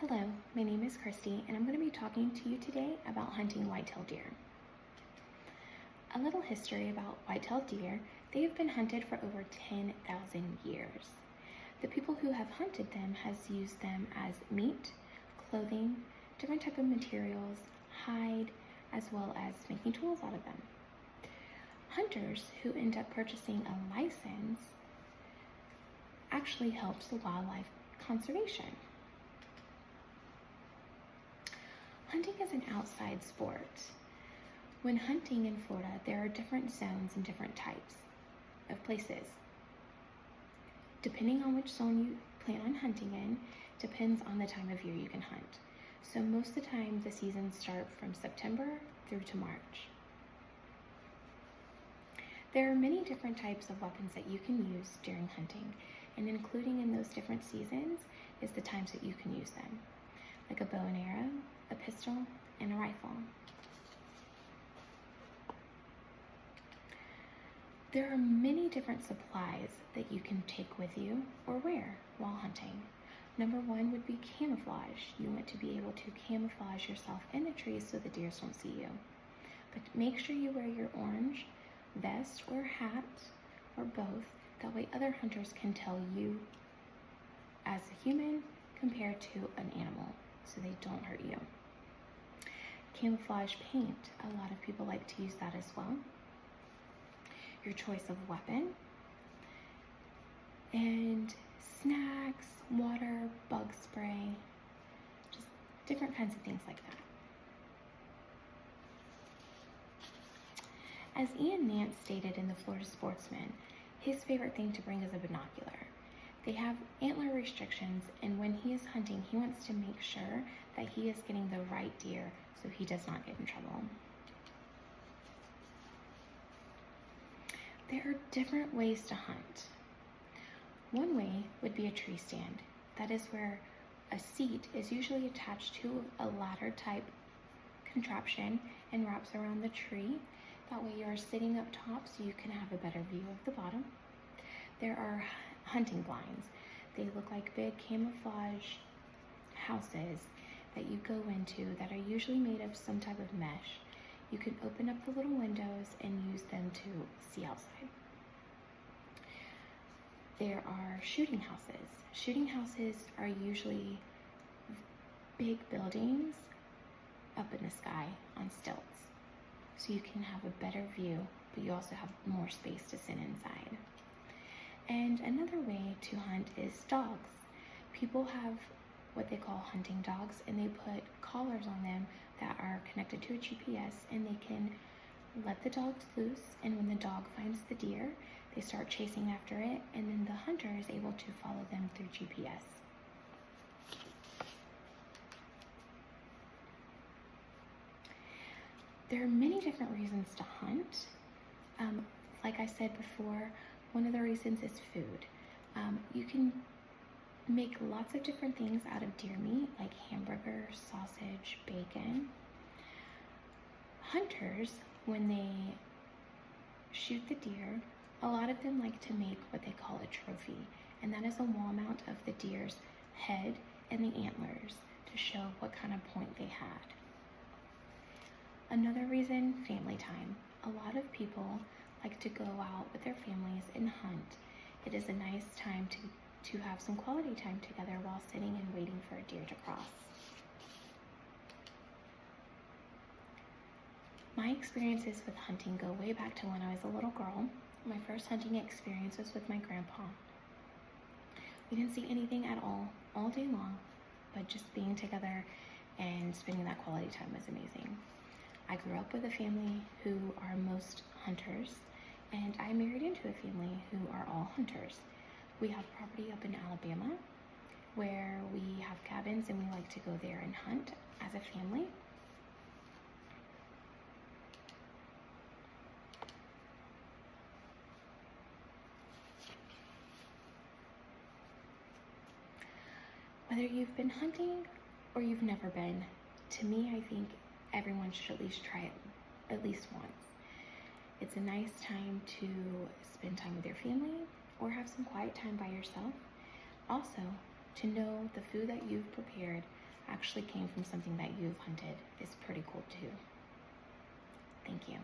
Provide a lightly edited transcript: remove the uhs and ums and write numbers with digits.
Hello, my name is Christy, and I'm going to be talking to you today about hunting white-tailed deer. A little history about white-tailed deer: they have been hunted for over 10,000 years. The people who have hunted them has used them as meat, clothing, different type of materials, hide, as well as making tools out of them. Hunters who end up purchasing a license actually helps the wildlife conservation. Hunting is an outside sport. When hunting in Florida, there are different zones and different types of places. Depending on which zone you plan on hunting in, depends on the time of year you can hunt. So most of the time, the seasons start from September through to March. There are many different types of weapons that you can use during hunting, and including in those different seasons is the times that you can use them, like a bow and arrow, a pistol, and a rifle. There are many different supplies that you can take with you or wear while hunting. Number one would be camouflage. You want to be able to camouflage yourself in the trees so the deer don't see you. But make sure you wear your orange vest or hat or both. That way other hunters can tell you as a human compared to an animal, so they don't hurt you. Camouflage paint, a lot of people like to use that as well. Your choice of weapon, and snacks, water, bug spray, just different kinds of things like that. As Ian Nance stated in the Florida Sportsman, his favorite thing to bring is a binocular. They have antler restrictions, and when he is hunting, he wants to make sure that he is getting the right deer so he does not get in trouble. There are different ways to hunt. One way would be a tree stand. That is where a seat is usually attached to a ladder type contraption and wraps around the tree. That way you are sitting up top so you can have a better view of the bottom. There are hunting blinds. They look like big camouflage houses that you go into that are usually made of some type of mesh. You can open up the little windows and use them to see outside. There are shooting houses. Shooting houses are usually big buildings up in the sky on stilts. So you can have a better view, but you also have more space to sit inside. And another way to hunt is dogs. People have what they call hunting dogs, and they put collars on them that are connected to a GPS, and they can let the dogs loose, and when the dog finds the deer, they start chasing after it, and then the hunter is able to follow them through GPS. There are many different reasons to hunt. Like I said before, one of the reasons is food. You can make lots of different things out of deer meat, like hamburger, sausage, bacon. Hunters, when they shoot the deer, a lot of them like to make what they call a trophy, and that is a wall mount of the deer's head and the antlers to show what kind of point they had. Another reason, family time. A lot of people like to go out with their families and hunt. It is a nice time to have some quality time together while sitting and waiting for a deer to cross. My experiences with hunting go way back to when I was a little girl. My first hunting experience was with my grandpa. We didn't see anything at all day long, but just being together and spending that quality time was amazing. I grew up with a family who are most hunters, and I married into a family who are all hunters. We have property up in Alabama where we have cabins, and we like to go there and hunt as a family. Whether you've been hunting or you've never been, to me, I think everyone should at least try it at least once. It's a nice time to spend time with your family or have some quiet time by yourself. Also, to know the food that you've prepared actually came from something that you've hunted is pretty cool too. Thank you.